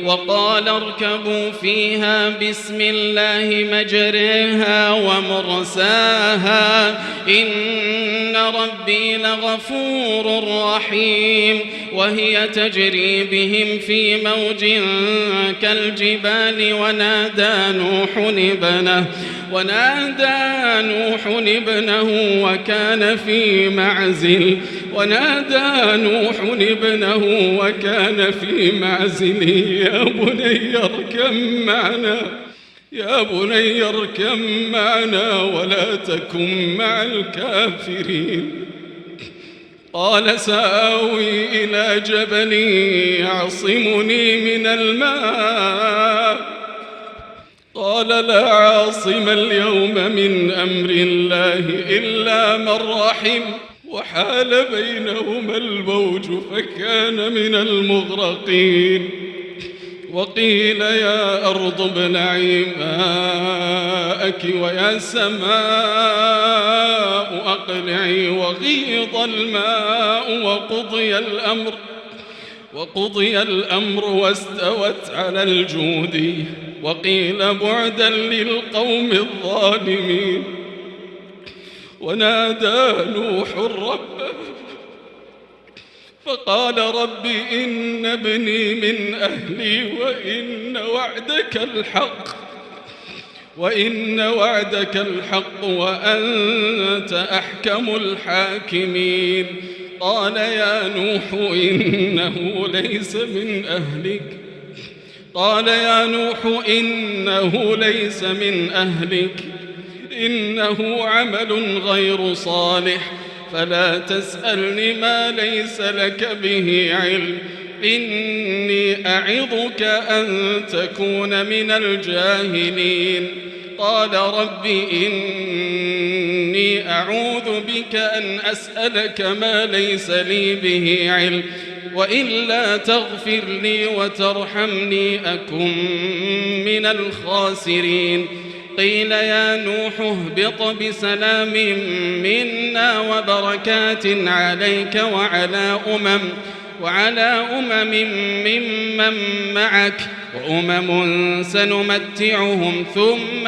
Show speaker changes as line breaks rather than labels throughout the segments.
وقال اركبوا فيها بسم الله مجريها ومرساها إن ربي لغفور رحيم. وهي تجري بهم في موج كالجبال ونادى نوح ابنه وكان في معزل يا بني اركب معنا ولا تكن مع الكافرين. قال سآوي إلى جبل يعصمني من الماء قال لا عاصم اليوم من أمر الله إلا من رحم وحال بينهما الموج فكان من المغرقين. وقيل يا أرض ابلعي ماءك ويا سماء أقلعي وغيض الماء وقضي الأمر واستوت على الجود. وقيل بعدا للقوم الظالمين. ونادى نوح ربه فقال رب إن ابني من أهلي وإن وعدك الحق وأنت أحكم الحاكمين. قال يا نوح إنه ليس من أهلك إنه عمل غير صالح فلا تسألني ما ليس لك به علم إني أعظك أن تكون من الجاهلين. قال رب إني أعوذ بك أن أسألك ما ليس لي به علم وإلا تغفر لي وترحمني أكن من الخاسرين. قيل يا نوح اهبط بسلام منا وبركات عليك وعلى ممن معك وأمم سنمتعهم ثم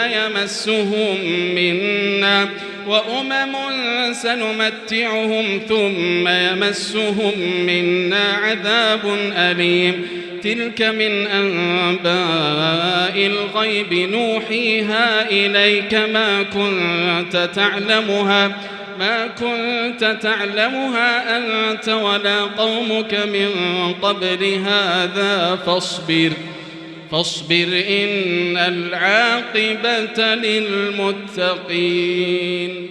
يمسهم منا عذاب أليم. تلك من أنباء الغيب نوحيها إليك ما كنت تعلمها أنت ولا قومك من قبل هذا فاصبر إن العاقبة للمتقين.